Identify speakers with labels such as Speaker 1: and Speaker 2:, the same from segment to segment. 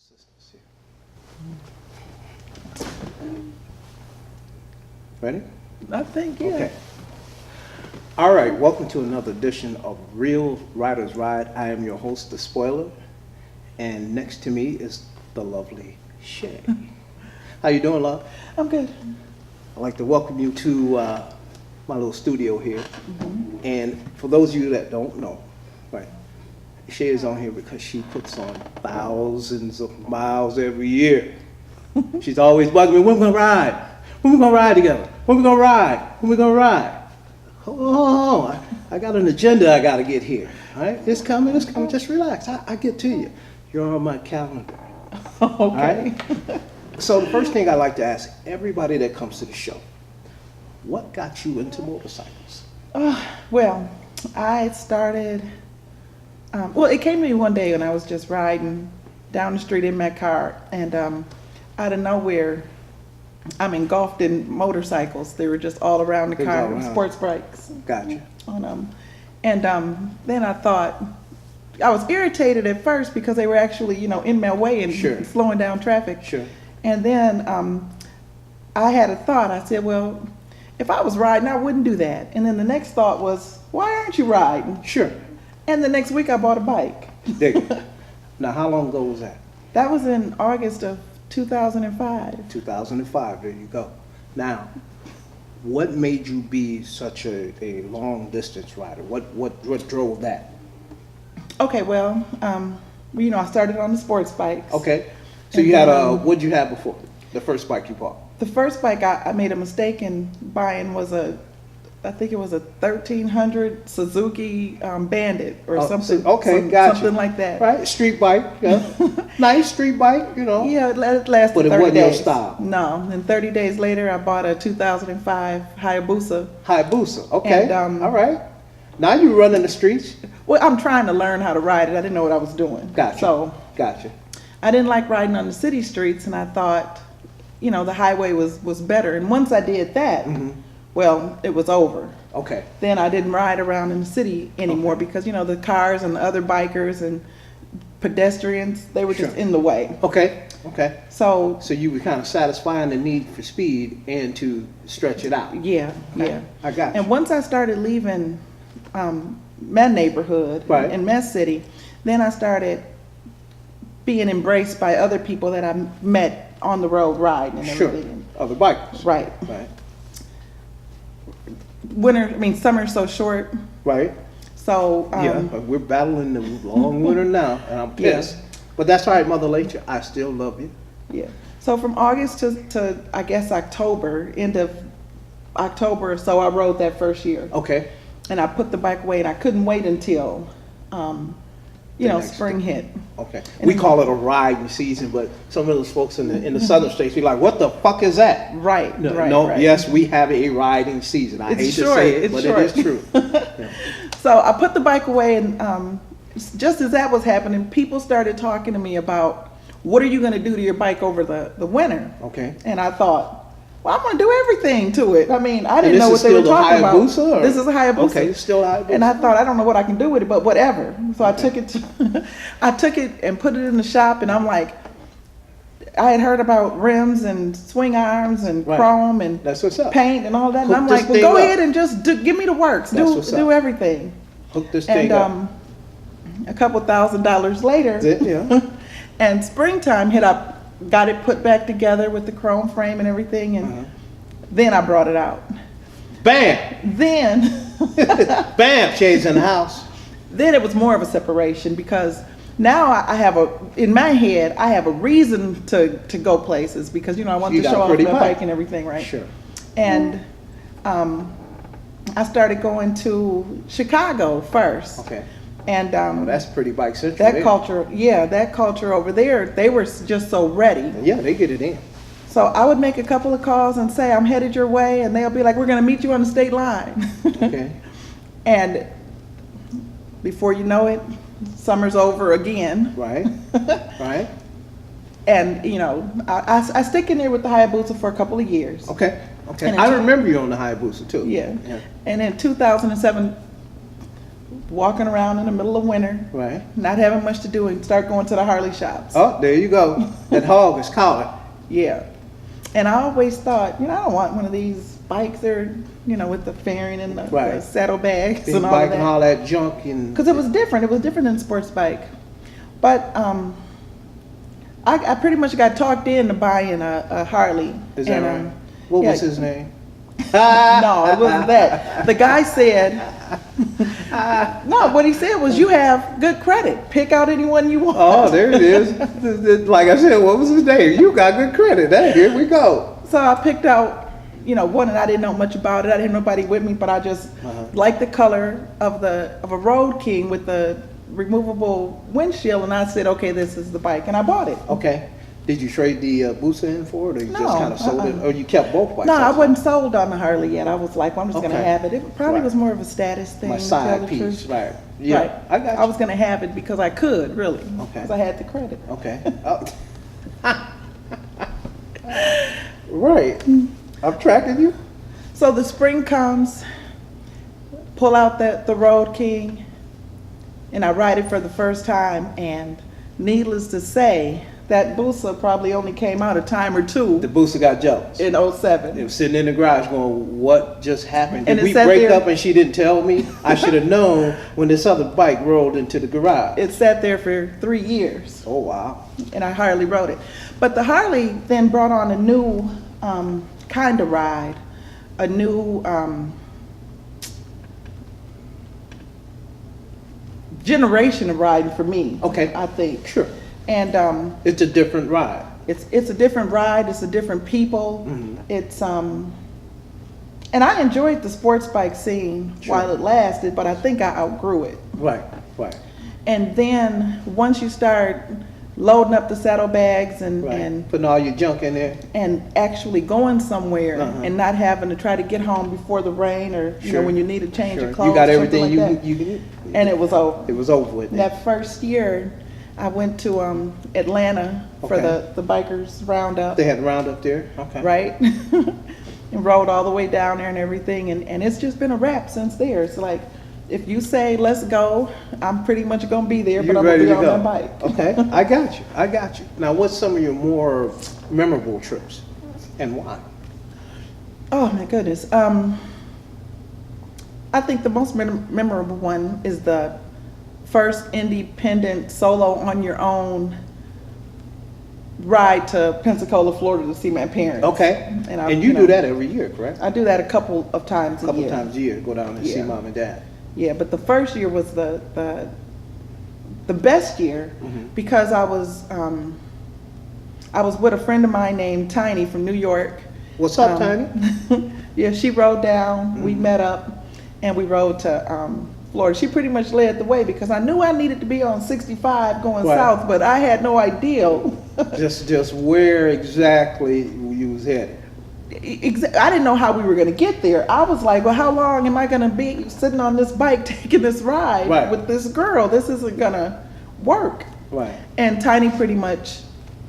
Speaker 1: assistance here. Ready?
Speaker 2: I think, yeah.
Speaker 1: Okay. All right, welcome to another edition of Real Riders Ride. I am your host, The Spoiler, and next to me is the lovely Shay. How you doing, love?
Speaker 2: I'm good.
Speaker 1: I'd like to welcome you to my little studio here. Mm-hmm. And for those of you that don't know, right, Shay is on here because she puts on thousands of miles every year. She's always bugging me, when we gonna ride? When we gonna ride together? When we gonna ride? When we gonna ride? Oh, I got an agenda I gotta get here. All right, it's coming, just relax. I get to you. You're on my calendar.
Speaker 2: Okay.
Speaker 1: All right? So the first thing I like to ask everybody that comes to the show, what got you into motorcycles?
Speaker 2: Well, I started, it came to me one day when I was just riding down the street in my car, and out of nowhere, I'm engulfed in motorcycles. They were just all around the car, with sports bikes.
Speaker 1: Gotcha.
Speaker 2: Then I thought, I was irritated at first because they were actually, in my way and
Speaker 1: Sure.
Speaker 2: slowing down traffic.
Speaker 1: Sure.
Speaker 2: And then I had a thought. I said, well, if I was riding, I wouldn't do that. And then the next thought was, why aren't you riding?
Speaker 1: Sure.
Speaker 2: And the next week I bought a bike.
Speaker 1: There you go. Now, how long ago was that?
Speaker 2: That was in August of 2005.
Speaker 1: 2005, there you go. Now, what made you be such a long distance rider? What drove that?
Speaker 2: Okay, well, I started on the sports bikes.
Speaker 1: Okay. So
Speaker 2: And
Speaker 1: you had
Speaker 2: then,
Speaker 1: what'd you have before? The first bike you bought?
Speaker 2: The first bike I made a mistake in buying was I think it was a 1300 Suzuki Bandit or something. Something like that.
Speaker 1: Right, street bike, yeah. Nice street bike,
Speaker 2: Yeah, it lasted
Speaker 1: But it
Speaker 2: 30
Speaker 1: wasn't
Speaker 2: days.
Speaker 1: your style.
Speaker 2: No, and 30 days later I bought a 2005 Hayabusa.
Speaker 1: Hayabusa, okay,
Speaker 2: And,
Speaker 1: all right. Now you running the streets.
Speaker 2: Well, I'm trying to learn how to ride it. I didn't know what I was doing.
Speaker 1: Gotcha.
Speaker 2: So
Speaker 1: Gotcha.
Speaker 2: I didn't like riding on the city streets, and I thought, the highway was better. And once I did that, well, it was over.
Speaker 1: Okay.
Speaker 2: Then I didn't ride around in the city anymore because, the cars and the other bikers and pedestrians, they were just
Speaker 1: Sure.
Speaker 2: in the way.
Speaker 1: Okay.
Speaker 2: So
Speaker 1: So you were kind of satisfying the need for speed and to stretch it out.
Speaker 2: yeah,
Speaker 1: Okay.
Speaker 2: yeah.
Speaker 1: I got you.
Speaker 2: And once I started leaving my neighborhood
Speaker 1: Right.
Speaker 2: in my city, then I started being embraced by other people that I met on the road riding and
Speaker 1: Sure.
Speaker 2: everything.
Speaker 1: Other bikers.
Speaker 2: Right. Summer's so short.
Speaker 1: Right.
Speaker 2: So
Speaker 1: Yeah, but we're battling the long winter now, and I'm pissed. But that's all right, Mother Nature. I still love you.
Speaker 2: yeah. So from August to I guess October, end of October or so, I rode that first year.
Speaker 1: Okay.
Speaker 2: And I put the bike away, and I couldn't wait until
Speaker 1: next
Speaker 2: spring hit.
Speaker 1: Okay.
Speaker 2: And
Speaker 1: We call it a riding season, but some of those folks in the southern states be like, "What the fuck is that?"
Speaker 2: Right.
Speaker 1: No,
Speaker 2: right.
Speaker 1: no.
Speaker 2: Right.
Speaker 1: Yes, we have a riding season. I
Speaker 2: It's
Speaker 1: hate
Speaker 2: short,
Speaker 1: to say it,
Speaker 2: it's
Speaker 1: but
Speaker 2: short.
Speaker 1: it is true. Yeah.
Speaker 2: So I put the bike away, and just as that was happening, people started talking to me about, what are you going to do to your bike over the winter?
Speaker 1: Okay.
Speaker 2: And I thought, well, I'm going to do everything to it. I mean, I
Speaker 1: And
Speaker 2: didn't
Speaker 1: this
Speaker 2: know what
Speaker 1: is
Speaker 2: they were
Speaker 1: still the
Speaker 2: talking about.
Speaker 1: Hayabusa, or-
Speaker 2: This is a Hayabusa.
Speaker 1: Okay, it's still a Hayabusa.
Speaker 2: And I thought, I don't know what I can do with it, but whatever. So I took it and put it in the shop, and I'm like, I had heard about rims and swing arms and
Speaker 1: Right.
Speaker 2: chrome and
Speaker 1: That's what's up.
Speaker 2: paint and all that. And
Speaker 1: Hook
Speaker 2: I'm
Speaker 1: this
Speaker 2: like, well,
Speaker 1: thing
Speaker 2: go
Speaker 1: up.
Speaker 2: ahead and just give me the works.
Speaker 1: That's what's
Speaker 2: Do
Speaker 1: up.
Speaker 2: everything.
Speaker 1: Hook this thing
Speaker 2: And
Speaker 1: up.
Speaker 2: a couple $1,000s later,
Speaker 1: That's it, yeah.
Speaker 2: and springtime hit up, got it put back together with the chrome frame and everything, and then I brought it out.
Speaker 1: Bam!
Speaker 2: Then
Speaker 1: Bam! Shay's in the house.
Speaker 2: then it was more of a separation because now I have in my head, I have a reason to go places because, I want
Speaker 1: You
Speaker 2: to
Speaker 1: got
Speaker 2: show
Speaker 1: a
Speaker 2: off
Speaker 1: pretty
Speaker 2: my
Speaker 1: bike.
Speaker 2: bike and everything, right?
Speaker 1: Sure.
Speaker 2: And I started going to Chicago first.
Speaker 1: Okay.
Speaker 2: And
Speaker 1: Well, that's pretty bike central.
Speaker 2: that
Speaker 1: there.
Speaker 2: culture over there, they were just so ready.
Speaker 1: Yeah, they get it in.
Speaker 2: So I would make a couple of calls and say, I'm headed your way, and they'll be like, we're going to meet you on the state line.
Speaker 1: Okay.
Speaker 2: And before you know it, summer's over again.
Speaker 1: Right. Right.
Speaker 2: And, I stick in there with the Hayabusa for a couple of years.
Speaker 1: Okay. Okay.
Speaker 2: And
Speaker 1: I remember you on the Hayabusa too.
Speaker 2: Yeah. And in 2007, walking around in the middle of winter,
Speaker 1: Right.
Speaker 2: not having much to do, and start going to the Harley shops.
Speaker 1: Oh, there you go. That hog is calling.
Speaker 2: Yeah. And I always thought, I don't want one of these bikes there, with the fairing and the
Speaker 1: Right.
Speaker 2: saddlebags
Speaker 1: Big
Speaker 2: and all
Speaker 1: bike
Speaker 2: of
Speaker 1: and
Speaker 2: that.
Speaker 1: all that junk and.
Speaker 2: Because it was different. It was different than a sports bike. But I pretty much got talked into buying a Harley.
Speaker 1: Is that
Speaker 2: And,
Speaker 1: right? What
Speaker 2: yeah.
Speaker 1: was his name?
Speaker 2: No, it wasn't that. The guy said, no, what he said was, you have good credit. Pick out anyone you want.
Speaker 1: Oh, there it is. Like I said, what was his name? You got good credit. Hey, here we go.
Speaker 2: So I picked out, one, and I didn't know much about it. I didn't have nobody with me, but I just liked the color of a Road King with the removable windshield, and I said, okay, this is the bike, and I bought it.
Speaker 1: Okay. Did you trade the Busa in for it, or you
Speaker 2: No,
Speaker 1: just kind of sold it, or you kept both bikes?
Speaker 2: No, I wasn't sold on the Harley yet. I was like, well, I'm just going to
Speaker 1: Okay.
Speaker 2: have it. It probably
Speaker 1: Right.
Speaker 2: was more of a status thing.
Speaker 1: My
Speaker 2: to tell
Speaker 1: side
Speaker 2: the
Speaker 1: piece,
Speaker 2: truth.
Speaker 1: right? Yeah,
Speaker 2: Right.
Speaker 1: I got you.
Speaker 2: I was going to have it because I could, really.
Speaker 1: Okay.
Speaker 2: Because I had the credit.
Speaker 1: Okay. Right. I'm tracking you.
Speaker 2: So the spring comes, pull out the Road King, and I ride it for the first time, and needless to say, that Busa probably only came out a time or two
Speaker 1: The Busa got jealous.
Speaker 2: in
Speaker 1: It
Speaker 2: 07.
Speaker 1: was sitting in the garage going, what just happened?
Speaker 2: And
Speaker 1: Did
Speaker 2: it
Speaker 1: we
Speaker 2: sat
Speaker 1: break
Speaker 2: there-
Speaker 1: up and she didn't tell me? I should have known when this other bike rolled into the garage.
Speaker 2: It sat there for 3 years,
Speaker 1: Oh, wow.
Speaker 2: and I hardly rode it. But the Harley then brought on a new kind of ride, a new generation of riding for me.
Speaker 1: Okay.
Speaker 2: I think.
Speaker 1: Sure.
Speaker 2: And
Speaker 1: It's a different ride.
Speaker 2: it's a different ride. It's a different people.
Speaker 1: Mhm.
Speaker 2: It's and I enjoyed the sports bike scene
Speaker 1: Sure.
Speaker 2: while it lasted, but I think I outgrew it.
Speaker 1: Right, right,
Speaker 2: And then once you start loading up the saddlebags
Speaker 1: right.
Speaker 2: and
Speaker 1: Putting all your junk in there.
Speaker 2: actually going somewhere and not having to try to get home before the rain or
Speaker 1: Sure.
Speaker 2: when you need to change
Speaker 1: Sure.
Speaker 2: your clothes.
Speaker 1: You got
Speaker 2: something
Speaker 1: everything
Speaker 2: like that.
Speaker 1: you can.
Speaker 2: And it was over.
Speaker 1: It was over with.
Speaker 2: That first year, I went to Atlanta for
Speaker 1: Okay.
Speaker 2: the bikers roundup,
Speaker 1: They had round up there. Okay.
Speaker 2: right? And rode all the way down there and everything, and it's just been a wrap since there. It's like, if you say let's go, I'm pretty much gonna be there, but
Speaker 1: You're
Speaker 2: I'm gonna
Speaker 1: ready
Speaker 2: be
Speaker 1: to
Speaker 2: on
Speaker 1: go.
Speaker 2: that bike.
Speaker 1: Okay, I got you. I got you. Now, what's some of your more memorable trips, and why?
Speaker 2: Oh my goodness. I think the most memorable one is the first independent solo on your own ride to Pensacola, Florida to see my parents.
Speaker 1: Okay.
Speaker 2: And, I,
Speaker 1: And you do that every year, correct?
Speaker 2: I do that a couple of times
Speaker 1: A
Speaker 2: a
Speaker 1: couple
Speaker 2: year.
Speaker 1: times a year, go down and see
Speaker 2: Yeah.
Speaker 1: mom and dad.
Speaker 2: Yeah, but the first year was the best year
Speaker 1: Mhm.
Speaker 2: because I was with a friend of mine named Tiny from New York.
Speaker 1: What's up, Tiny?
Speaker 2: Yeah, she rode down, we met up, and we rode to Florida. She pretty much led the way because I knew I needed to be on 65 going
Speaker 1: Right.
Speaker 2: south, but I had no idea.
Speaker 1: just where exactly you was headed.
Speaker 2: I didn't know how we were going to get there. I was like, well, how long am I going to be sitting on this bike taking this ride
Speaker 1: Right.
Speaker 2: with this girl? This isn't going to work.
Speaker 1: Right.
Speaker 2: And Tiny pretty much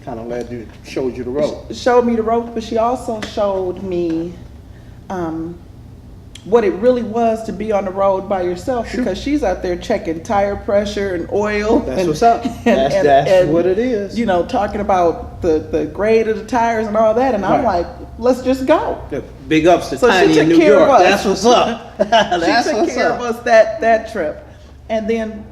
Speaker 1: Kind of showed you the road.
Speaker 2: showed me the ropes, but she also showed me what it really was to be on the road by yourself,
Speaker 1: Sure.
Speaker 2: because she's out there checking tire pressure and oil.
Speaker 1: That's
Speaker 2: and-
Speaker 1: what's up. That's what it is.
Speaker 2: You know, talking about the grade of the tires and all that, and I'm
Speaker 1: Right.
Speaker 2: like, let's just go.
Speaker 1: Yeah, big ups to
Speaker 2: So she
Speaker 1: Tiny
Speaker 2: took
Speaker 1: in New
Speaker 2: care of
Speaker 1: York.
Speaker 2: us.
Speaker 1: That's what's up. That's
Speaker 2: She took
Speaker 1: what's
Speaker 2: care
Speaker 1: up.
Speaker 2: of us that trip. And then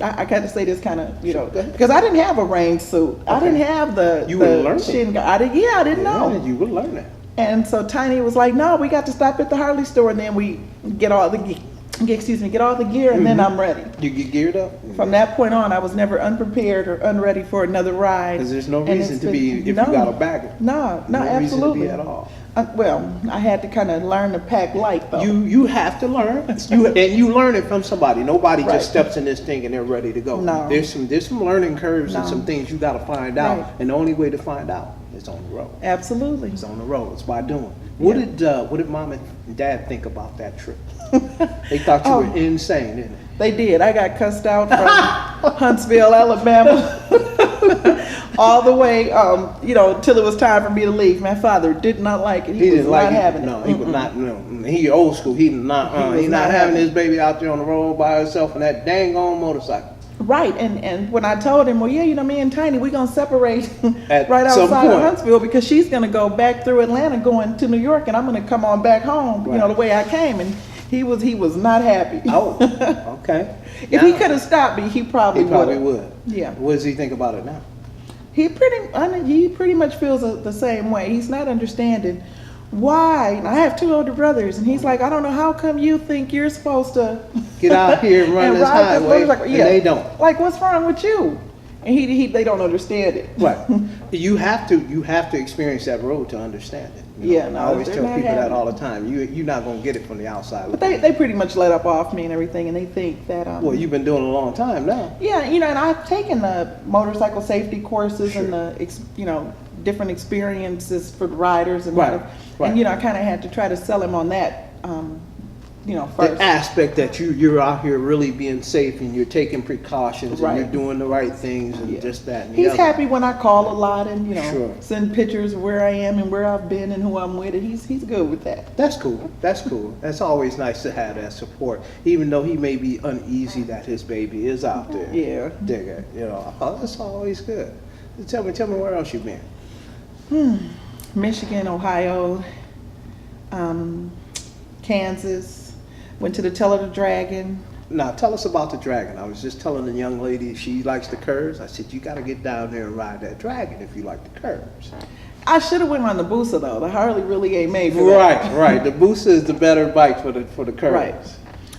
Speaker 2: I got to say this kind of,
Speaker 1: Go ahead.
Speaker 2: because I didn't have a rain suit. I
Speaker 1: Okay.
Speaker 2: didn't have the
Speaker 1: You were learning.
Speaker 2: shin guard. I didn't know.
Speaker 1: Yeah, you will learn that.
Speaker 2: And so Tiny was like, no, we got to stop at the Harley store, and then we get all the gear, and then I'm ready.
Speaker 1: You get geared up.
Speaker 2: From that point on, I was never unprepared or unready for another ride.
Speaker 1: Because there's no
Speaker 2: And
Speaker 1: reason
Speaker 2: it's
Speaker 1: to be
Speaker 2: been-
Speaker 1: if
Speaker 2: no.
Speaker 1: you got a bag.
Speaker 2: No, absolutely.
Speaker 1: reason to be at all.
Speaker 2: Well, I had to kind of learn to pack light, though.
Speaker 1: You have to learn. You learn it from somebody. Nobody
Speaker 2: Right.
Speaker 1: just steps in this thing and they're ready to go.
Speaker 2: No.
Speaker 1: There's some learning curves and
Speaker 2: No.
Speaker 1: some things you got to find out.
Speaker 2: Right.
Speaker 1: And the only way to find out is on the road.
Speaker 2: Absolutely.
Speaker 1: It's on the road. It's by doing.
Speaker 2: Yeah.
Speaker 1: What did mom and dad think about that trip? They thought you
Speaker 2: Oh.
Speaker 1: were insane, didn't they?
Speaker 2: They did. I got cussed out from Huntsville, Alabama. all the way, till it was time for me to leave. My father did not like it.
Speaker 1: He didn't like it.
Speaker 2: having
Speaker 1: No,
Speaker 2: it.
Speaker 1: he was not. No, he old school. He not. He not having his baby out there on the road by herself on that dang on motorcycle.
Speaker 2: Right, and when I told him, well, yeah, me and Tiny, we're gonna separate
Speaker 1: At
Speaker 2: right
Speaker 1: some
Speaker 2: outside of
Speaker 1: point.
Speaker 2: Huntsville because she's gonna go back through Atlanta, going to New York, and I'm gonna come on back home,
Speaker 1: Right.
Speaker 2: the way I came. And he was not happy.
Speaker 1: Oh, okay.
Speaker 2: If he could have stopped me, he probably
Speaker 1: would.
Speaker 2: Yeah.
Speaker 1: What does he think about it now?
Speaker 2: He pretty much feels the same way. He's not understanding why. And I have 2 older brothers, and he's like, I don't know how come you think you're supposed to
Speaker 1: Get out here and run this
Speaker 2: ride
Speaker 1: highway,
Speaker 2: motorcycle.
Speaker 1: and they don't.
Speaker 2: Like, what's wrong with you? And they don't understand it.
Speaker 1: Right. You have to experience that road to understand it.
Speaker 2: Yeah, no,
Speaker 1: I always
Speaker 2: they're
Speaker 1: tell
Speaker 2: not
Speaker 1: people that
Speaker 2: having
Speaker 1: all the time. You're not gonna get it from the outside.
Speaker 2: But they pretty much let up off me and everything, and they think that
Speaker 1: Well, you've been doing it a long time now.
Speaker 2: yeah, and I've taken the motorcycle safety courses
Speaker 1: Sure.
Speaker 2: and the different experiences for the riders and
Speaker 1: Right,
Speaker 2: whatever.
Speaker 1: right.
Speaker 2: And I kind of had to try to sell him on that, first.
Speaker 1: The aspect that you're out here really being safe and you're taking precautions
Speaker 2: Right.
Speaker 1: and you're doing the right things and
Speaker 2: Yeah.
Speaker 1: just that and the
Speaker 2: He's
Speaker 1: other.
Speaker 2: happy when I call a lot and
Speaker 1: Sure.
Speaker 2: send pictures of where I am and where I've been and who I'm with, and he's good with that.
Speaker 1: That's cool. That's cool. That's always nice to have that support, even though he may be uneasy that his baby is out there.
Speaker 2: Yeah.
Speaker 1: Dig it. That's always good. Tell me where else you've been.
Speaker 2: Michigan, Ohio, Kansas. Went to the Tell of the Dragon.
Speaker 1: Now, tell us about the dragon. I was just telling the young lady she likes the curves. I said, you got to get down there and ride that dragon if you like the curves.
Speaker 2: I should have went on the Boosa though. The Harley really ain't made for that.
Speaker 1: Right. The Boosa is the better bike for the curves.
Speaker 2: Right.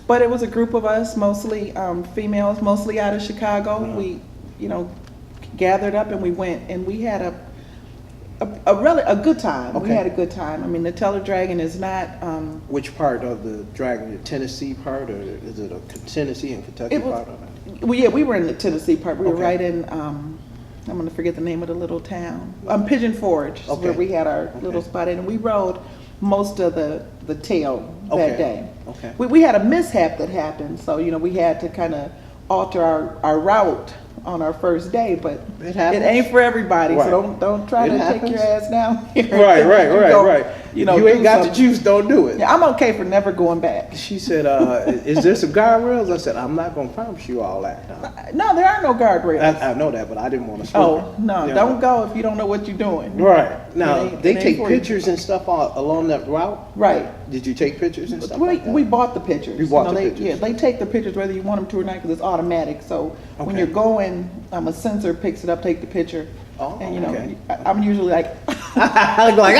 Speaker 2: But it was a group of us, mostly females, mostly out of Chicago.
Speaker 1: Uh-huh.
Speaker 2: We, gathered up and we went, and we had a good time.
Speaker 1: Okay.
Speaker 2: We had a good time. I mean, the Teller Dragon is not.
Speaker 1: Which part of the dragon? The Tennessee part, or is it a Tennessee and Kentucky
Speaker 2: It was-
Speaker 1: part of it?
Speaker 2: Well, yeah, we were in the Tennessee part. We were
Speaker 1: Okay.
Speaker 2: right in. I'm gonna forget the name of the little town. Pigeon Forge is
Speaker 1: Okay.
Speaker 2: where we had our little
Speaker 1: Okay.
Speaker 2: spot in, and we rode most of the tail
Speaker 1: Okay.
Speaker 2: that day.
Speaker 1: Okay.
Speaker 2: We had a mishap that happened, so we had to kind of alter our route on our first day, but
Speaker 1: It happens.
Speaker 2: ain't for everybody.
Speaker 1: Right.
Speaker 2: So don't try
Speaker 1: It
Speaker 2: to
Speaker 1: happens.
Speaker 2: take your ass down here.
Speaker 1: Right.
Speaker 2: You go,
Speaker 1: Right.
Speaker 2: You
Speaker 1: You ain't
Speaker 2: do
Speaker 1: got the
Speaker 2: something.
Speaker 1: juice, don't do it.
Speaker 2: Yeah, I'm okay for never going back.
Speaker 1: She said, is there some guardrails? I said, I'm not going to promise you all that. No.
Speaker 2: No, there are no guardrails.
Speaker 1: I know that, but I didn't want to spoil
Speaker 2: Oh, no,
Speaker 1: it. You
Speaker 2: don't
Speaker 1: know?
Speaker 2: go if you don't know what you're doing.
Speaker 1: Right. Now,
Speaker 2: It ain't-
Speaker 1: they
Speaker 2: it ain't
Speaker 1: take
Speaker 2: for you.
Speaker 1: pictures and stuff along that route?
Speaker 2: Right.
Speaker 1: Did you take pictures and stuff
Speaker 2: We,
Speaker 1: like that?
Speaker 2: we bought the pictures.
Speaker 1: You bought the
Speaker 2: they,
Speaker 1: pictures.
Speaker 2: Yeah, they take the pictures whether you want them to or not because it's automatic. So when
Speaker 1: Okay.
Speaker 2: you're going, a sensor picks it up, take the picture.
Speaker 1: Oh,
Speaker 2: And
Speaker 1: okay.
Speaker 2: I'm usually like,
Speaker 1: I'm like,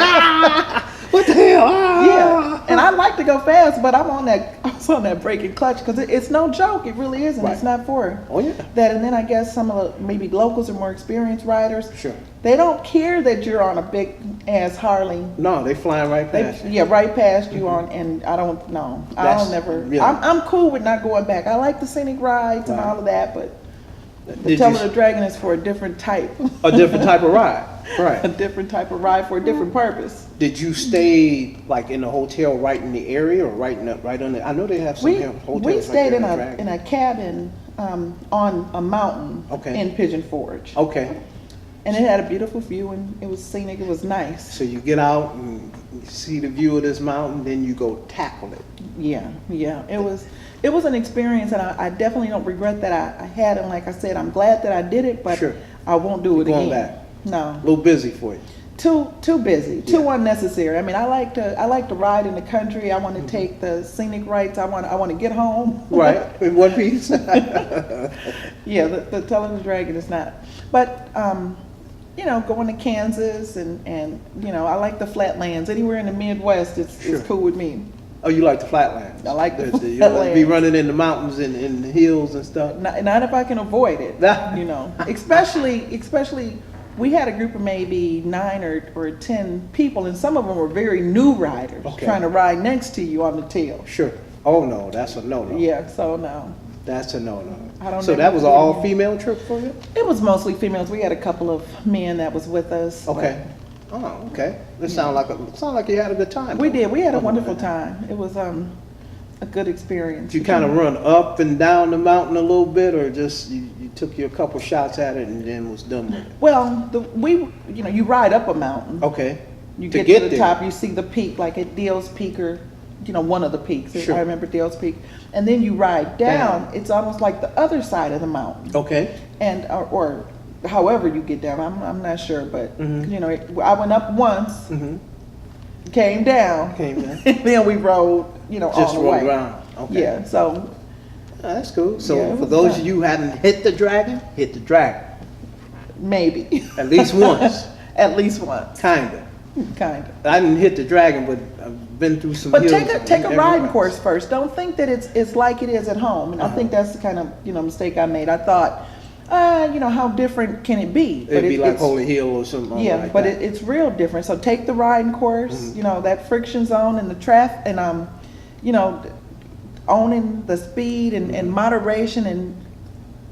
Speaker 1: what the hell?
Speaker 2: yeah. And I like to go fast, but I was on that brake and clutch because it's no joke. It really isn't.
Speaker 1: Right.
Speaker 2: It's not for
Speaker 1: Oh, yeah.
Speaker 2: that. And then I guess some of the maybe locals or more experienced riders,
Speaker 1: Sure.
Speaker 2: they don't care that you're on a big ass Harley.
Speaker 1: No, they flying right
Speaker 2: They,
Speaker 1: past you.
Speaker 2: yeah, right past you on, and I don't know.
Speaker 1: That's-
Speaker 2: I'll never.
Speaker 1: yeah.
Speaker 2: I'm cool with not going back. I like the scenic rides and
Speaker 1: Right.
Speaker 2: all of that, but the
Speaker 1: Did
Speaker 2: Tell
Speaker 1: you-
Speaker 2: of the Dragon is for a different type,
Speaker 1: A different type of ride.
Speaker 2: a
Speaker 1: Right.
Speaker 2: different type of ride for a different purpose.
Speaker 1: Did you stay like in a hotel right in the area or right on the? I know they have some hotels.
Speaker 2: We
Speaker 1: right
Speaker 2: stayed
Speaker 1: there
Speaker 2: in
Speaker 1: the
Speaker 2: a
Speaker 1: Dragon.
Speaker 2: cabin on a mountain
Speaker 1: Okay.
Speaker 2: in Pigeon Forge,
Speaker 1: Okay,
Speaker 2: and it had a beautiful view and it was scenic. It was nice.
Speaker 1: so you get out and you see the view of this mountain, then you go tackle it.
Speaker 2: Yeah. It was an experience, and I definitely don't regret that I had it. Like I said, I'm glad that I did it, but
Speaker 1: Sure.
Speaker 2: I won't do it
Speaker 1: Going
Speaker 2: again.
Speaker 1: back.
Speaker 2: No,
Speaker 1: A little busy for you.
Speaker 2: too busy, too
Speaker 1: Yeah.
Speaker 2: unnecessary. I mean, I like to ride in the country. I want to take the scenic rides. I want to get home.
Speaker 1: Right, in one piece.
Speaker 2: Yeah, the Tell of the Dragon is not. But going to Kansas and I like the flatlands. Anywhere in the Midwest, it's
Speaker 1: Sure.
Speaker 2: cool with me.
Speaker 1: Oh, you like the flatlands?
Speaker 2: I like the
Speaker 1: You don't like to be
Speaker 2: flatlands.
Speaker 1: running in the mountains and in the hills and stuff.
Speaker 2: Not if I can avoid it. Especially we had a group of maybe 9 or 10 people, and some of them were very new riders
Speaker 1: Okay.
Speaker 2: trying to ride next to you on the tail.
Speaker 1: Sure. Oh no, that's a no-no.
Speaker 2: Yeah, so no.
Speaker 1: That's a no-no.
Speaker 2: I don't
Speaker 1: So
Speaker 2: know
Speaker 1: that
Speaker 2: what
Speaker 1: was
Speaker 2: to
Speaker 1: an
Speaker 2: do.
Speaker 1: all-female trip for you?
Speaker 2: It was mostly females. We had a couple of men that was with us. but
Speaker 1: Okay. Oh, okay. It sound like you had a good time.
Speaker 2: We did. We had a
Speaker 1: Oh,
Speaker 2: wonderful
Speaker 1: man.
Speaker 2: time. It was a good experience.
Speaker 1: Did you kind of run up and down the mountain a little bit, or just you took you a couple shots at it and then was done with it.
Speaker 2: Well, you ride up a mountain.
Speaker 1: Okay.
Speaker 2: You
Speaker 1: To
Speaker 2: get to the
Speaker 1: there.
Speaker 2: top, you see the peak, like at Deal's Peak or, one of the peaks.
Speaker 1: Sure.
Speaker 2: I remember Deal's Peak. And then you ride down.
Speaker 1: Down.
Speaker 2: It's almost like the other side of the mountain.
Speaker 1: Okay.
Speaker 2: And, or however you get down, I'm not sure, but,
Speaker 1: Mhm.
Speaker 2: I went up once,
Speaker 1: Mm-hmm.
Speaker 2: came down.
Speaker 1: Came down.
Speaker 2: And then we rode,
Speaker 1: Just
Speaker 2: all the
Speaker 1: roll
Speaker 2: way.
Speaker 1: around. Okay.
Speaker 2: Yeah, so,
Speaker 1: Oh, that's cool. So
Speaker 2: Yeah, it
Speaker 1: for
Speaker 2: was
Speaker 1: those
Speaker 2: fun.
Speaker 1: of you who hadn't hit the dragon, hit the dragon.
Speaker 2: maybe.
Speaker 1: At least once.
Speaker 2: At least once,
Speaker 1: Kinda.
Speaker 2: kind of.
Speaker 1: I didn't hit the dragon, but I've been through some
Speaker 2: But
Speaker 1: hills.
Speaker 2: take a
Speaker 1: everywhere
Speaker 2: riding
Speaker 1: else.
Speaker 2: course first. Don't think that it's like it is at home. And I think that's the kind of mistake I made. I thought, how different can it be?
Speaker 1: It'd be like
Speaker 2: it's,
Speaker 1: Holy Hill or something
Speaker 2: yeah,
Speaker 1: like
Speaker 2: but
Speaker 1: that.
Speaker 2: it's real different. So take the riding course. That friction zone and the traffic, and owning the speed and moderation and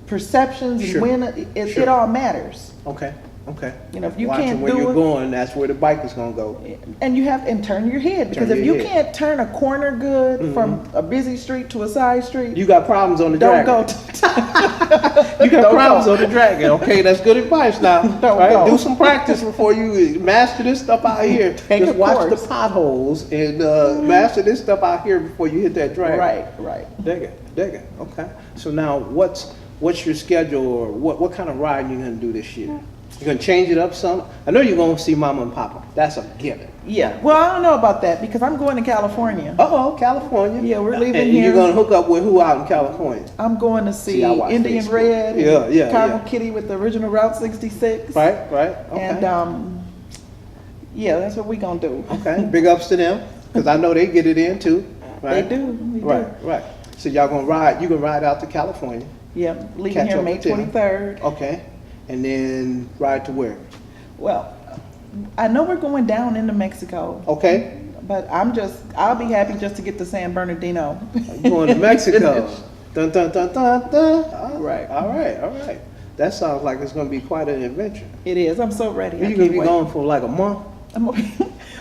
Speaker 2: perceptions
Speaker 1: Sure.
Speaker 2: and when it
Speaker 1: Sure.
Speaker 2: all matters.
Speaker 1: Okay. Okay.
Speaker 2: If you
Speaker 1: Watching
Speaker 2: can't
Speaker 1: where
Speaker 2: do
Speaker 1: you're
Speaker 2: it,
Speaker 1: going, that's where the bike is gonna go.
Speaker 2: and you have and turn your head, because
Speaker 1: Turn
Speaker 2: if
Speaker 1: your
Speaker 2: you
Speaker 1: head.
Speaker 2: can't turn a corner good from a busy street to a side street,
Speaker 1: You got problems on the
Speaker 2: don't
Speaker 1: dragon.
Speaker 2: go.
Speaker 1: You got
Speaker 2: Don't
Speaker 1: problems
Speaker 2: go.
Speaker 1: on the dragon. Okay, that's good advice now.
Speaker 2: Don't
Speaker 1: right?
Speaker 2: go.
Speaker 1: Do some practice before you master this stuff out here.
Speaker 2: Take
Speaker 1: Just
Speaker 2: a
Speaker 1: watch
Speaker 2: course.
Speaker 1: the potholes and master this stuff out here before you hit that dragon.
Speaker 2: Right.
Speaker 1: Dig it. Okay. So now, what's your schedule, or what kind of ride you gonna do this year? You gonna change it up some? I know you're gonna see Mama and Papa. That's a given.
Speaker 2: Yeah. Well, I don't know about that because I'm going to California.
Speaker 1: California.
Speaker 2: Yeah, we're leaving
Speaker 1: and
Speaker 2: here.
Speaker 1: You're gonna hook up with who out in California?
Speaker 2: I'm going to see
Speaker 1: I watch
Speaker 2: Indian
Speaker 1: Facebook.
Speaker 2: Red, and
Speaker 1: Yeah.
Speaker 2: Carmel Kitty with the original Route 66.
Speaker 1: Right. Okay.
Speaker 2: And yeah, that's what we're gonna do.
Speaker 1: Okay, big ups to them, because I know they get it in too, right?
Speaker 2: They do. They do.
Speaker 1: Right. So y'all gonna ride, you gonna ride out to California,
Speaker 2: Yeah, leaving
Speaker 1: Catch
Speaker 2: here
Speaker 1: up
Speaker 2: May
Speaker 1: with them.
Speaker 2: 23rd.
Speaker 1: okay? And then ride to where?
Speaker 2: Well, I know we're going down into Mexico,
Speaker 1: Okay,
Speaker 2: but I'll be happy just to get to San Bernardino.
Speaker 1: you going to Mexico. Dun, dun, dun, dun, dun.
Speaker 2: Right.
Speaker 1: All right. That sounds like it's gonna be quite an adventure.
Speaker 2: It is. I'm so ready.
Speaker 1: You
Speaker 2: I
Speaker 1: gonna
Speaker 2: can't
Speaker 1: be
Speaker 2: wait.
Speaker 1: gone for like a month?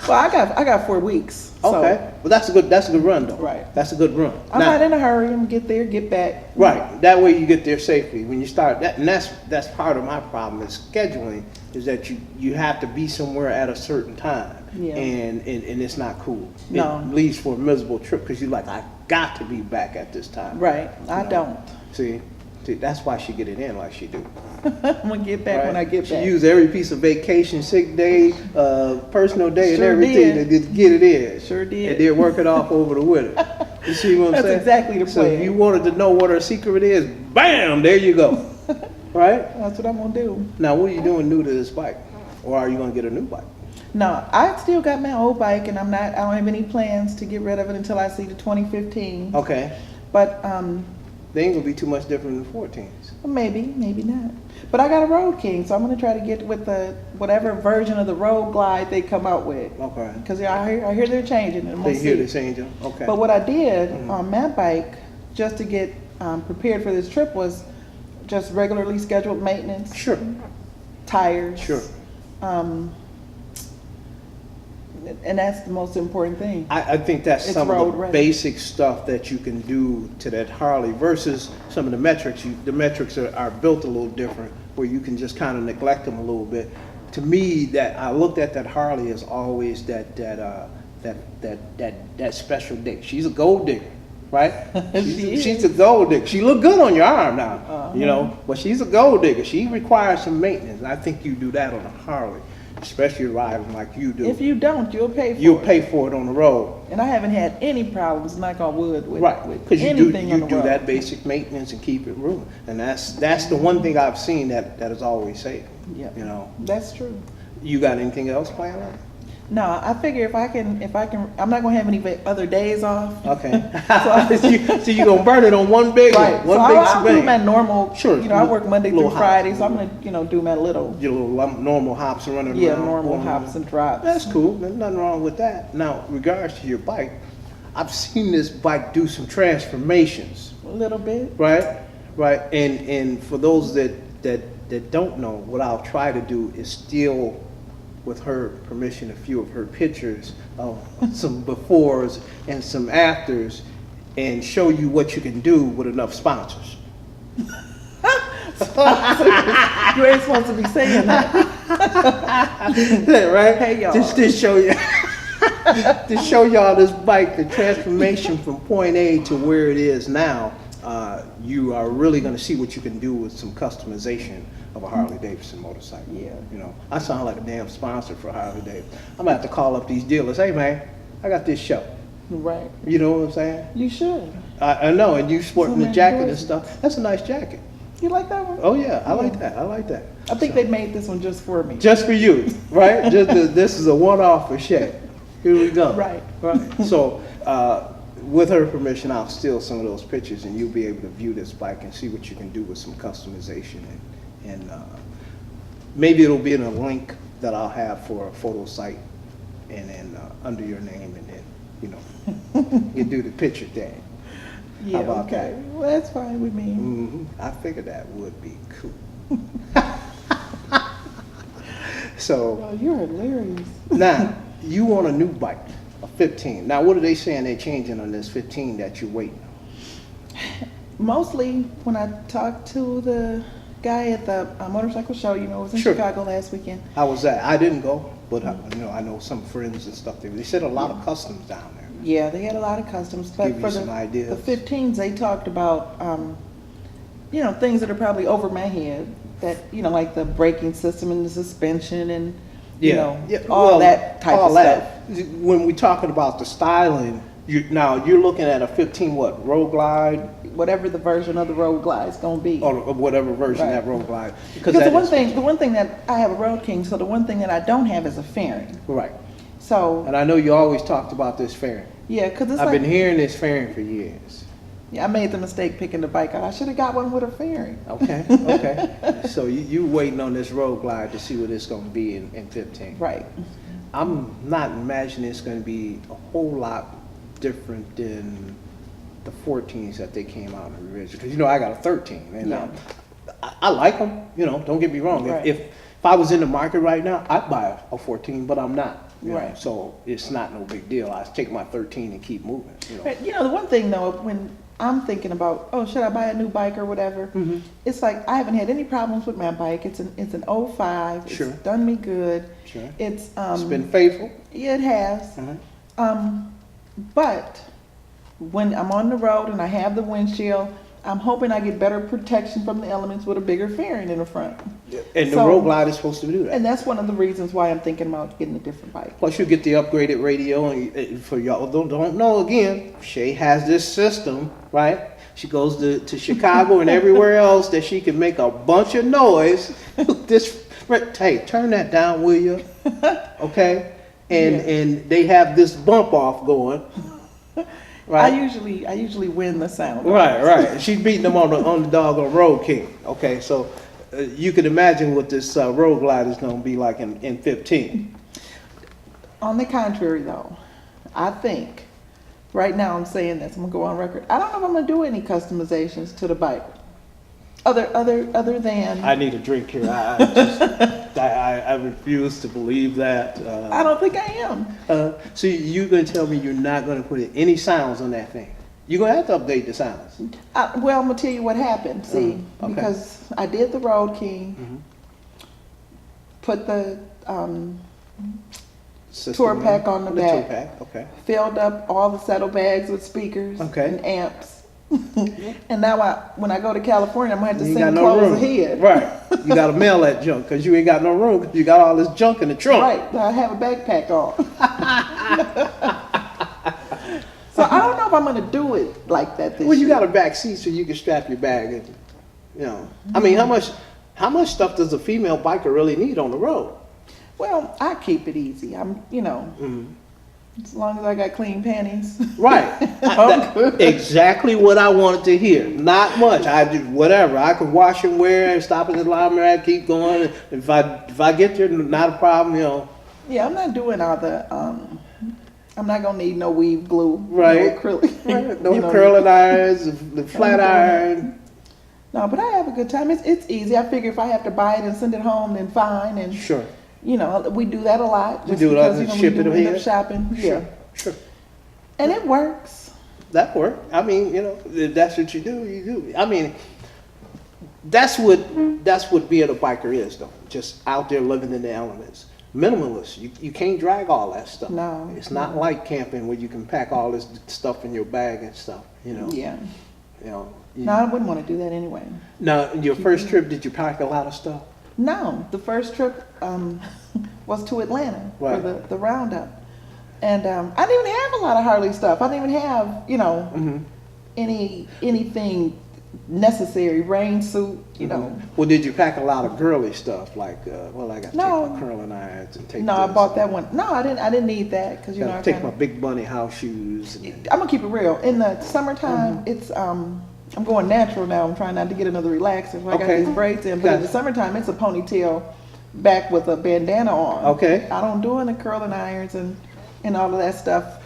Speaker 2: Well, I got 4 weeks. So
Speaker 1: Okay, well that's a good run though.
Speaker 2: Right.
Speaker 1: That's a good run.
Speaker 2: I'm
Speaker 1: Now-
Speaker 2: not in a hurry. I'm gonna get there, get back.
Speaker 1: Right, that way you get there safely. When you start that, and that's part of my problem is scheduling, is that you have to be somewhere at a certain time.
Speaker 2: Yeah.
Speaker 1: And it's not cool.
Speaker 2: No.
Speaker 1: It leads for a miserable trip because you're like, I got to be back at this time.
Speaker 2: Right. I
Speaker 1: know.
Speaker 2: don't.
Speaker 1: See, that's why she get it in like she do.
Speaker 2: I'm gonna get back when
Speaker 1: right?
Speaker 2: I get
Speaker 1: She
Speaker 2: back.
Speaker 1: used every piece of vacation, sick day, personal day,
Speaker 2: Sure
Speaker 1: and everything
Speaker 2: did.
Speaker 1: to get it in.
Speaker 2: Sure did.
Speaker 1: And then work it off over the winter. You see what I'm
Speaker 2: That's
Speaker 1: saying?
Speaker 2: exactly the
Speaker 1: So if
Speaker 2: plan.
Speaker 1: you wanted to know what her secret is, bam, there you go. Right?
Speaker 2: That's what I'm gonna do.
Speaker 1: Now, what are you doing new to this bike? Or are you going to get a new bike?
Speaker 2: No, I still got my old bike, and I don't have any plans to get rid of it until I see the 2015.
Speaker 1: Okay.
Speaker 2: But
Speaker 1: They ain't going to be too much different than 14s.
Speaker 2: maybe not. But I got a Road King, so I'm gonna try to get with the whatever version of the Road Glide they come out with.
Speaker 1: Okay.
Speaker 2: Because I hear they're changing it. I'm
Speaker 1: They
Speaker 2: gonna
Speaker 1: hear
Speaker 2: see.
Speaker 1: the changing. Okay.
Speaker 2: But what I did on my bike, just to get prepared for this trip, was just regularly scheduled maintenance,
Speaker 1: Sure.
Speaker 2: tires.
Speaker 1: Sure.
Speaker 2: And that's the most important thing.
Speaker 1: I think that's
Speaker 2: It's
Speaker 1: some of
Speaker 2: road
Speaker 1: the
Speaker 2: ready.
Speaker 1: basic stuff that you can do to that Harley versus some of the metrics. The metrics are built a little different, where you can just kind of neglect them a little bit. To me, that I looked at that Harley as always that special dick. She's a gold digger, right?
Speaker 2: She is.
Speaker 1: She's a gold digger. She look good on your arm now,
Speaker 2: Uh-huh.
Speaker 1: you know, but she's a gold digger. She requires some maintenance. And I think you do that on a Harley, especially riding like you do.
Speaker 2: If you don't, you'll pay for
Speaker 1: You'll
Speaker 2: it.
Speaker 1: pay for it on the road.
Speaker 2: And I haven't had any problems, knock on wood, with,
Speaker 1: Right,
Speaker 2: with
Speaker 1: because
Speaker 2: anything on
Speaker 1: you
Speaker 2: the
Speaker 1: do
Speaker 2: road.
Speaker 1: that basic maintenance and keep it moving, and that's the one thing I've seen that is always safe.
Speaker 2: Yeah.
Speaker 1: You know,
Speaker 2: That's true.
Speaker 1: you got anything else planned on?
Speaker 2: No, I figure if I can, I'm not gonna have any other days off.
Speaker 1: Okay, so you gonna burn it on one big
Speaker 2: Right.
Speaker 1: one,
Speaker 2: So
Speaker 1: big
Speaker 2: I'll do my
Speaker 1: shebang.
Speaker 2: normal.
Speaker 1: Sure.
Speaker 2: I work Monday
Speaker 1: Little
Speaker 2: through Friday,
Speaker 1: hops.
Speaker 2: so I'm gonna, do my little,
Speaker 1: Your little normal hops and running around.
Speaker 2: normal
Speaker 1: going
Speaker 2: hops
Speaker 1: around.
Speaker 2: and drops.
Speaker 1: That's cool. There's nothing wrong with that. Now, regards to your bike, I've seen this bike do some transformations.
Speaker 2: A little bit.
Speaker 1: Right. And for those that don't know, what I'll try to do is steal, with her permission, a few of her pictures of some befores and some afters, and show you what you can do with enough sponsors.
Speaker 2: You ain't supposed to be saying that.
Speaker 1: Right?
Speaker 2: Hey, y'all.
Speaker 1: Just to show you, to show y'all this bike, the transformation from point A to where it is now. You are really going to see what you can do with some customization of a Harley Davidson motorcycle.
Speaker 2: Yeah.
Speaker 1: You know, I sound like a damn sponsor for Harley Davidson. I'm gonna have to call up these dealers. Hey man, I got this show.
Speaker 2: Right.
Speaker 1: You know what I'm saying?
Speaker 2: You should.
Speaker 1: I know, and you sporting
Speaker 2: So
Speaker 1: the
Speaker 2: many
Speaker 1: jacket and
Speaker 2: choices.
Speaker 1: stuff. That's a nice jacket.
Speaker 2: You like that one?
Speaker 1: Oh yeah, I like
Speaker 2: Yeah.
Speaker 1: that. I like that.
Speaker 2: I think they made this one just for me.
Speaker 1: Just for you, right? This is a one-off for Shay. Here we go.
Speaker 2: Right.
Speaker 1: Right. So, with her permission, I'll steal some of those pictures, and you'll be able to view this bike and see what you can do with some customization, and maybe it'll be in a link that I'll have for a photo site, and then under your name, and then you do the picture thing.
Speaker 2: Yeah,
Speaker 1: How about
Speaker 2: okay. Well, that's fine with me.
Speaker 1: I figured that would be cool. So.
Speaker 2: Well, you're hilarious.
Speaker 1: Now, you want a new bike, a 15. Now, what are they saying they're changing on this 15 that you're waiting on?
Speaker 2: Mostly when I talked to the guy at the motorcycle show, it was in
Speaker 1: Sure.
Speaker 2: Chicago last weekend.
Speaker 1: How was that? I didn't go, but I know some friends and stuff. They said a lot of customs down there.
Speaker 2: Yeah, they had a lot of customs, but
Speaker 1: Give you
Speaker 2: for
Speaker 1: some ideas.
Speaker 2: the 15s, they talked about, things that are probably over my head. That like the braking system and the suspension and all that type of stuff.
Speaker 1: When we're talking about the styling, you're looking at a 15 what? Road Glide?
Speaker 2: Whatever the version of the Road Glide is going to be.
Speaker 1: Or whatever version
Speaker 2: Right.
Speaker 1: that Road Glide.
Speaker 2: Because the one thing that I have a Road King, so the one thing that I don't have is a fairing.
Speaker 1: Right.
Speaker 2: So
Speaker 1: And I know you always talked about this fairing.
Speaker 2: yeah, because it's
Speaker 1: I've
Speaker 2: like
Speaker 1: been hearing this fairing for years.
Speaker 2: I made the mistake picking the bike out. I should have got one with a fairing.
Speaker 1: Okay, okay. So you waiting on this Road Glide to see what it's going to be in 15.
Speaker 2: Right.
Speaker 1: I'm not imagining it's going to be a whole lot different than the 14s that they came out in the original. Because I got a 13, and
Speaker 2: Yeah.
Speaker 1: I like them. Don't get me wrong.
Speaker 2: Right.
Speaker 1: If I was in the market right now, I'd buy a 14, but I'm not.
Speaker 2: Right.
Speaker 1: So it's not no big deal. I take my 13 and keep moving.
Speaker 2: But, the one thing though, when I'm thinking about, should I buy a new bike or whatever?
Speaker 1: Mm-hmm.
Speaker 2: It's like I haven't had any problems with my bike. It's an 05.
Speaker 1: Sure.
Speaker 2: It's done me good.
Speaker 1: Sure.
Speaker 2: It's
Speaker 1: It's been faithful.
Speaker 2: yeah, it has.
Speaker 1: Uh-huh.
Speaker 2: But when I'm on the road and I have the windshield, I'm hoping I get better protection from the elements with a bigger fairing in the front.
Speaker 1: And the
Speaker 2: So-
Speaker 1: Road Glide is supposed to do that.
Speaker 2: And that's one of the reasons why I'm thinking about getting a different bike.
Speaker 1: Plus, you get the upgraded radio, and for y'all don't know, again, Shay has this system, right? She goes to Chicago and everywhere else that she can make a bunch of noise. Hey, turn that down, will you? Okay, and they have this bump off going, right?
Speaker 2: I usually win the sound.
Speaker 1: Right. She's beating them on the doggone Road King. Okay, so you can imagine what this Road Glide is going to be like in 15.
Speaker 2: On the contrary, though, I think right now I'm saying this. I'm gonna go on record. I don't know if I'm gonna do any customizations to the bike, other than.
Speaker 1: I need a drink here. I refuse to believe that.
Speaker 2: I don't think I am.
Speaker 1: So you're going to tell me you're not going to put any sounds on that thing? You're going to have to update the sounds.
Speaker 2: Well, I'm gonna tell you what happened. See,
Speaker 1: Okay.
Speaker 2: because I did the Road King, put the
Speaker 1: System
Speaker 2: tour pack on the back.
Speaker 1: tour pack, okay.
Speaker 2: filled up all the saddlebags with speakers
Speaker 1: Okay.
Speaker 2: and amps. And now when I go to California, I'm gonna have to
Speaker 1: You ain't
Speaker 2: send
Speaker 1: got no
Speaker 2: clothes
Speaker 1: room.
Speaker 2: ahead.
Speaker 1: Right. You got to mail that junk because you ain't got no room. 'Cause you got all this junk in the trunk.
Speaker 2: Right, I have a backpack on. So I don't know if I'm gonna do it like that this
Speaker 1: Well, you
Speaker 2: year.
Speaker 1: got a back seat so you can strap your bag in. I mean, how much stuff does a female biker really need on the road?
Speaker 2: Well, I keep it easy. As long as I got clean panties.
Speaker 1: Right.
Speaker 2: I'm good.
Speaker 1: Exactly what I wanted to hear. Not much. I do whatever. I could wash and wear and stop at the laundromat, keep going. If I get there, not a problem,
Speaker 2: Yeah, I'm not doing all the. I'm not gonna need no weave glue.
Speaker 1: Right.
Speaker 2: No acrylic.
Speaker 1: Right. No
Speaker 2: you know.
Speaker 1: curling irons, the flat iron.
Speaker 2: No, but I have a good time. It's easy. I figure if I have to buy it and send it home, then fine. And
Speaker 1: Sure.
Speaker 2: we do that a lot.
Speaker 1: We do it
Speaker 2: because,
Speaker 1: and ship
Speaker 2: we
Speaker 1: it
Speaker 2: do end up
Speaker 1: ahead?
Speaker 2: shopping. Yeah,
Speaker 1: Sure.
Speaker 2: and it works.
Speaker 1: That worked. I mean, if that's what you do, you do. I mean, that's what being a biker is, though. Just out there living in the elements. Minimalist. You can't drag all that stuff.
Speaker 2: No.
Speaker 1: It's not like camping where you can pack all this stuff in your bag and stuff. You know.
Speaker 2: Yeah.
Speaker 1: You know.
Speaker 2: No, I wouldn't want to do that anyway.
Speaker 1: Now, your first trip, did you pack a lot of stuff?
Speaker 2: No, the first trip was to Atlanta
Speaker 1: Right.
Speaker 2: for the roundup, and I didn't even have a lot of Harley stuff. I didn't even have, you know, anything necessary, rain suit, you know.
Speaker 1: Well, did you pack a lot of girly stuff like, well, I got to
Speaker 2: No.
Speaker 1: take my curling irons and take.
Speaker 2: No, I
Speaker 1: this
Speaker 2: bought
Speaker 1: and
Speaker 2: that one. No, I didn't need that because you know
Speaker 1: gotta
Speaker 2: I
Speaker 1: take
Speaker 2: kinda,
Speaker 1: my big bunny house shoes. And,
Speaker 2: I'm gonna keep it real. In the summertime, it's I'm going natural now. I'm trying not to get another relaxer. So I got
Speaker 1: Okay.
Speaker 2: these braids in, but in the
Speaker 1: Gotcha.
Speaker 2: summertime, it's a ponytail back with a bandana on.
Speaker 1: Okay.
Speaker 2: I don't do any curling irons and all of that stuff.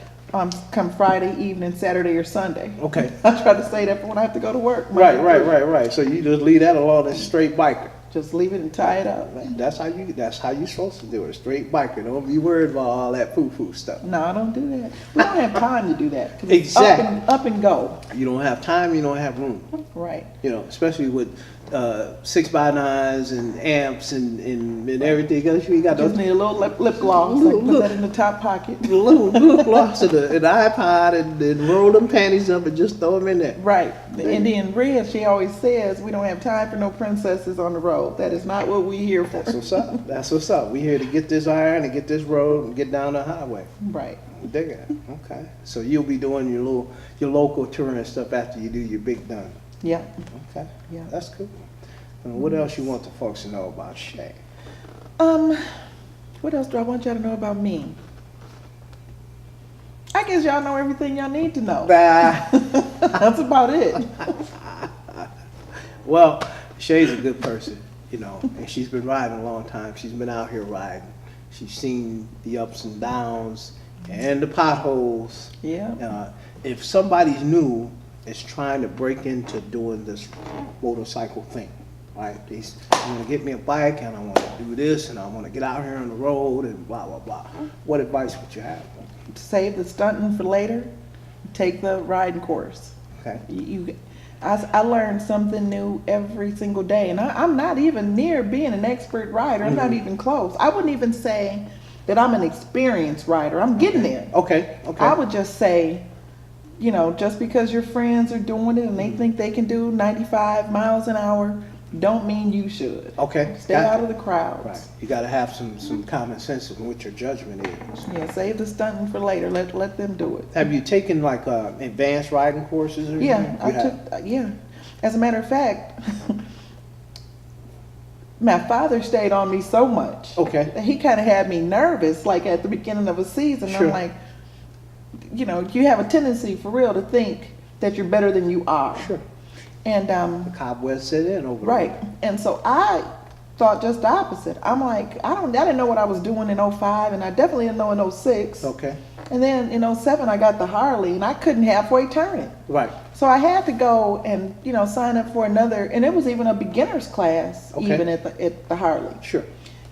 Speaker 2: Come Friday evening, Saturday or Sunday.
Speaker 1: Okay.
Speaker 2: I try to say that for when I have to go to work.
Speaker 1: Right,
Speaker 2: Monday
Speaker 1: right,
Speaker 2: through.
Speaker 1: right. So you just leave that alone as straight biker.
Speaker 2: Just leave it and tie it up.
Speaker 1: That's how you supposed to do it. Straight biker. Don't be worried about all that poo stuff.
Speaker 2: No, I don't do that. We don't have time to do that. 'Cause it's
Speaker 1: Exactly.
Speaker 2: Up and go.
Speaker 1: You don't have time. You don't have room.
Speaker 2: Right.
Speaker 1: You know, especially with 6x9s and amps and everything else. You got
Speaker 2: Just
Speaker 1: those
Speaker 2: need a little lip gloss. I can put that in the top pocket.
Speaker 1: little blocks of an iPod and roll them panties up and just throw them in there.
Speaker 2: Right. The Indian Red, she always says, we don't have time for no princesses on the road. That is not what we're here for.
Speaker 1: That's what's up. That's what's up. We here to get this iron and get this road and get down the highway.
Speaker 2: Right.
Speaker 1: Dig it. Okay. So you'll be doing your local touring stuff after you do your big done.
Speaker 2: Yeah.
Speaker 1: Okay.
Speaker 2: Yeah.
Speaker 1: That's cool. And what else you want the folks to know about Shay?
Speaker 2: What else do I want y'all to know about me? I guess y'all know everything y'all need to know. That's about it.
Speaker 1: Well, Shay's a good person, you know, and she's been riding a long time. She's been out here riding. She's seen the ups and downs and the potholes.
Speaker 2: Yeah.
Speaker 1: If somebody's new is trying to break into doing this motorcycle thing, right? I want to get me a bike and I want to do this and I want to get out here on the road and blah, blah, blah. What advice would you have?
Speaker 2: Save the stunting for later. Take the riding course.
Speaker 1: Okay.
Speaker 2: I learn something new every single day, and I'm not even near being an expert rider. I'm not even close. I wouldn't even say that I'm an experienced rider. I'm getting there.
Speaker 1: Okay.
Speaker 2: I would just say, you know, just because your friends are doing it and they think they can do 95 miles an hour, don't mean you should.
Speaker 1: Okay.
Speaker 2: Stay out of the crowds.
Speaker 1: Right. You got to have some common sense in what your judgment is.
Speaker 2: Yeah, save the stunting for later. Let them do it.
Speaker 1: Have you taken like advanced riding courses? Or
Speaker 2: Yeah,
Speaker 1: anything?
Speaker 2: I took. Yeah, as a matter of fact, my father stayed on me so much.
Speaker 1: Okay.
Speaker 2: That he kind of had me nervous, like at the beginning of a season.
Speaker 1: Sure.
Speaker 2: I'm like, you know, you have a tendency for real to think that you're better than you are.
Speaker 1: Sure.
Speaker 2: And
Speaker 1: The cobwebs set in over
Speaker 2: right. And so I thought just the opposite. I'm like, I didn't know what I was doing in '05, and I definitely didn't know in '06.
Speaker 1: Okay.
Speaker 2: And then in '07 I got the Harley, and I couldn't halfway turn it.
Speaker 1: Right.
Speaker 2: So I had to go and, you know, sign up for another, and it was even a beginner's class,
Speaker 1: Okay.
Speaker 2: even at the Harley.
Speaker 1: Sure.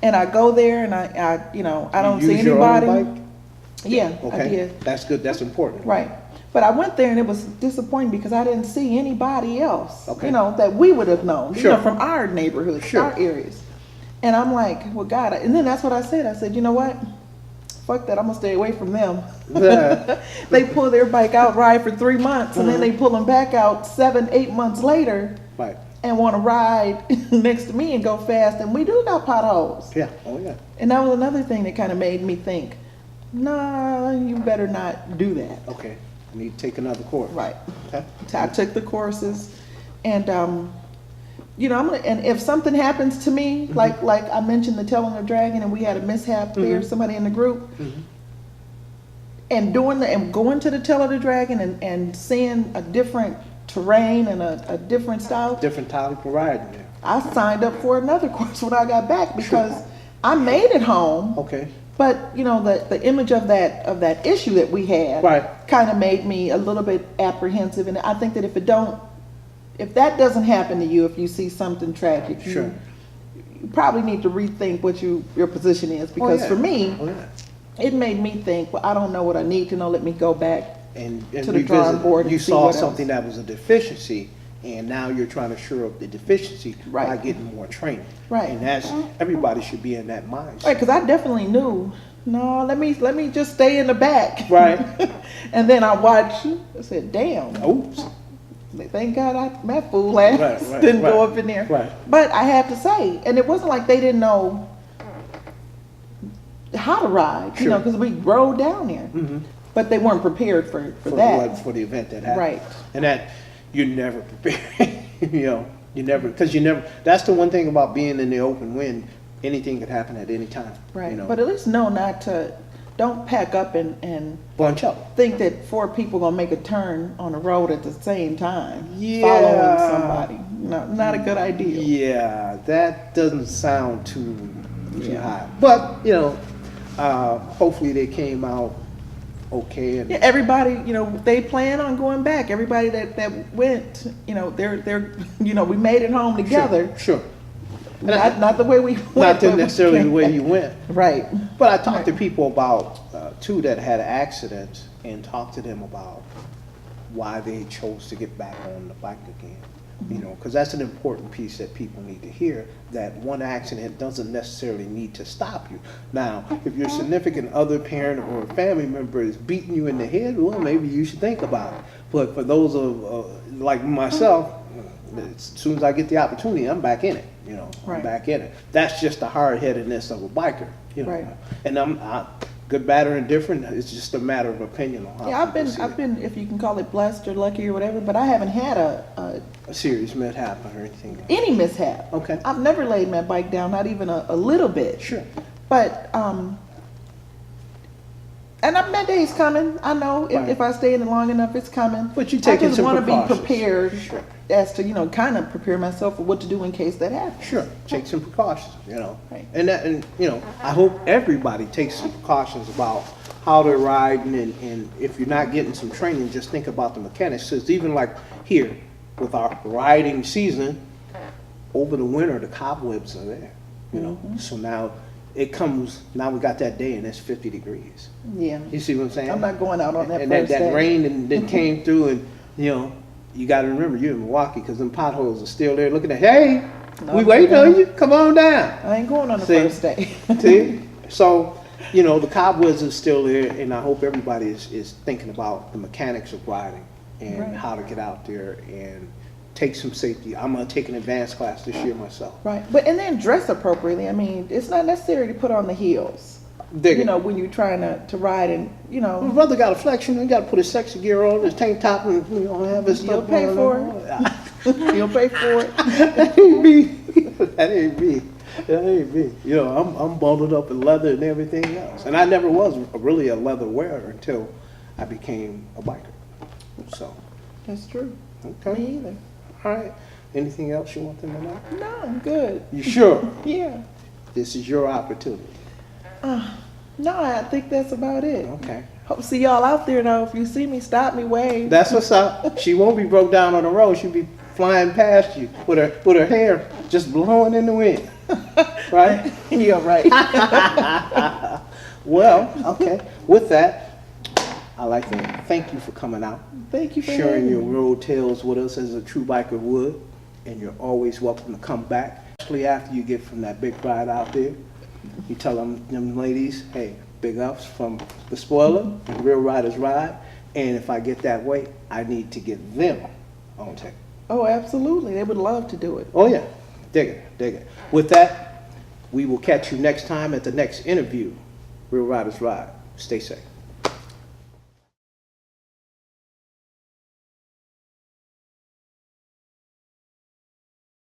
Speaker 2: And I go there, and I you know, I don't
Speaker 1: You
Speaker 2: see
Speaker 1: use your own
Speaker 2: anybody.
Speaker 1: bike?
Speaker 2: Yeah, I
Speaker 1: Okay.
Speaker 2: did.
Speaker 1: That's good. That's important.
Speaker 2: Right. But I went there and it was disappointing because I didn't see anybody else,
Speaker 1: Okay.
Speaker 2: you know, that we would have known,
Speaker 1: Sure.
Speaker 2: you know, from our neighborhoods,
Speaker 1: Sure.
Speaker 2: our areas. And I'm like, well, God, and then that's what I said. I said, you know what? Fuck that. I'm going to stay away from them.
Speaker 1: Yeah.
Speaker 2: They pull their bike out, ride for 3 months, and then they pull them back out 7, 8 months later
Speaker 1: Right.
Speaker 2: and want to ride next to me and go fast. And we do got potholes.
Speaker 1: Yeah. Oh yeah.
Speaker 2: And that was another thing that kind of made me think, nah, you better not do that.
Speaker 1: Okay. I need to take another course.
Speaker 2: Right.
Speaker 1: Okay.
Speaker 2: So I took the courses, and you know, and if something happens to me, like I mentioned the Telling of Dragon, and we had a mishap there, somebody in the group, and going to the Tell of the Dragon and seeing a different terrain and a different style,
Speaker 1: Different type of riding there.
Speaker 2: I signed up for another course when I got back because I made it home.
Speaker 1: Okay.
Speaker 2: But you know, the image of that issue that we had
Speaker 1: Right.
Speaker 2: kind of made me a little bit apprehensive, and I think that if that doesn't happen to you, if you see something tragic,
Speaker 1: Sure.
Speaker 2: you probably need to rethink what your position is, because
Speaker 1: yeah.
Speaker 2: for me,
Speaker 1: Oh yeah.
Speaker 2: it made me think, well, I don't know what I need to know. Let me go back
Speaker 1: And
Speaker 2: to the drawing
Speaker 1: revisit.
Speaker 2: board and
Speaker 1: You
Speaker 2: see
Speaker 1: saw
Speaker 2: what else.
Speaker 1: something that was a deficiency and now you're trying to shore up the deficiency by
Speaker 2: Right.
Speaker 1: getting more training.
Speaker 2: Right.
Speaker 1: And that's, everybody should be in that mindset.
Speaker 2: Right, because I definitely knew, no, let me just stay in the back.
Speaker 1: Right.
Speaker 2: And then I watched, I said, damn.
Speaker 1: Oops.
Speaker 2: Thank God my fool ass
Speaker 1: Right,
Speaker 2: didn't go
Speaker 1: right,
Speaker 2: up in there.
Speaker 1: right.
Speaker 2: But I have to say, and it wasn't like they didn't know how to ride, you know,
Speaker 1: Sure.
Speaker 2: because we rode down there.
Speaker 1: Mhm.
Speaker 2: But they weren't prepared for
Speaker 1: For
Speaker 2: that.
Speaker 1: for the event that happened.
Speaker 2: Right.
Speaker 1: And that, you're never prepared, you know, because you never, that's the one thing about being in the open wind, anything could happen at any time.
Speaker 2: Right.
Speaker 1: You know,
Speaker 2: But at least know not to, don't pack up and
Speaker 1: bunch up.
Speaker 2: think that 4 people gonna make a turn on the road at the same time.
Speaker 1: Yeah.
Speaker 2: Following somebody. No, not a good idea.
Speaker 1: Yeah, that doesn't sound too
Speaker 2: Yeah.
Speaker 1: high. But, you know, hopefully they came out okay. And
Speaker 2: Yeah, everybody, you know, they plan on going back. Everybody that went, you know, they're you know, we made it home together.
Speaker 1: Sure.
Speaker 2: Not the way we went.
Speaker 1: Not
Speaker 2: but we
Speaker 1: necessarily the
Speaker 2: came
Speaker 1: way
Speaker 2: back.
Speaker 1: you went.
Speaker 2: Right.
Speaker 1: But I talked to people about, two that had accidents, and talked to them about why they chose to get back on the bike again. You know, because that's an important piece that people need to hear, that one accident doesn't necessarily need to stop you. Now, if your significant other, parent, or a family member is beating you in the head, well, maybe you should think about it. But for those of, like myself, as soon as I get the opportunity, I'm back in it. You know, I'm
Speaker 2: Right.
Speaker 1: back in it. That's just the hard-headedness of a biker. You know,
Speaker 2: Right.
Speaker 1: and I, good, bad, or indifferent. It's just a matter of opinion on how.
Speaker 2: Yeah,
Speaker 1: people see
Speaker 2: I've
Speaker 1: it.
Speaker 2: been, if you can call it blessed or lucky or whatever, but I haven't had a
Speaker 1: A serious mishap or anything.
Speaker 2: any mishap.
Speaker 1: Okay.
Speaker 2: I've never laid my bike down, not even a little bit.
Speaker 1: Sure.
Speaker 2: But and my day's coming. I know
Speaker 1: Right.
Speaker 2: if I stay in it long enough, it's coming.
Speaker 1: But you taking
Speaker 2: I just
Speaker 1: some
Speaker 2: want to be
Speaker 1: precautions.
Speaker 2: prepared
Speaker 1: Sure.
Speaker 2: as to, you know, kind of prepare myself for what to do in case that happens.
Speaker 1: Sure, take some precautions, you know.
Speaker 2: Right.
Speaker 1: And you know, I hope everybody takes some precautions about how they're riding, and if you're not getting some training, just think about the mechanics. Because even like here, with our riding season, over the winter, the cobwebs are there, you know. So now it comes, now we got that day and it's 50 degrees.
Speaker 2: Yeah.
Speaker 1: You see what I'm saying?
Speaker 2: I'm not going out on that
Speaker 1: And
Speaker 2: first
Speaker 1: that
Speaker 2: day.
Speaker 1: rain and that came through, and you know, you got to remember you're in Milwaukee, because them potholes are still there looking at, hey,
Speaker 2: No,
Speaker 1: we
Speaker 2: I'm
Speaker 1: waiting
Speaker 2: good.
Speaker 1: on you, come on down.
Speaker 2: I ain't going on the
Speaker 1: See?
Speaker 2: first day.
Speaker 1: See? So, you know, the cobwebs are still there, and I hope everybody is thinking about the mechanics of riding and
Speaker 2: Right.
Speaker 1: how to get out there and take some safety. I'm going to take an advanced class this year myself.
Speaker 2: Right. But and then dress appropriately. I mean, it's not necessary to put on the heels.
Speaker 1: Dig
Speaker 2: You
Speaker 1: it.
Speaker 2: know, when you're trying to ride and, you
Speaker 1: My
Speaker 2: know,
Speaker 1: brother got a flexion, he got to put his sexy gear on, his tank top, and you know, have his
Speaker 2: You'll
Speaker 1: stuff
Speaker 2: pay
Speaker 1: going
Speaker 2: for
Speaker 1: on.
Speaker 2: you'll pay for it.
Speaker 1: That ain't me. That ain't me. That ain't me. You know, I'm bundled up in leather and everything else. And I never was really a leather wearer until I became a biker. So,
Speaker 2: That's true.
Speaker 1: okay.
Speaker 2: Me either.
Speaker 1: All right. Anything else you want them to know?
Speaker 2: No, I'm good.
Speaker 1: You sure?
Speaker 2: Yeah.
Speaker 1: This is your opportunity.
Speaker 2: No, I think that's about it.
Speaker 1: Okay.
Speaker 2: Hope to see y'all out there though. If you see me, stop me, wave.
Speaker 1: That's what's up. She won't be broke down on the road. She'll be flying past you with her hair just blowing in the wind. Right?
Speaker 2: You're right.
Speaker 1: Well, okay. With that, I'd like to thank you for coming out,
Speaker 2: Thank you for
Speaker 1: sharing
Speaker 2: having
Speaker 1: your
Speaker 2: me.
Speaker 1: road tales with us as a true biker would, and you're always welcome to come back, especially after you get from that big ride out there. You tell them ladies, hey, big ups from the spoiler, and Real Riders Ride, and if I get that way, I need to get them on tape.
Speaker 2: Oh, absolutely. They would love to do it.
Speaker 1: Oh yeah, dig it, dig it. With that, we will catch you next time at the next interview. Real Riders Ride. Stay safe.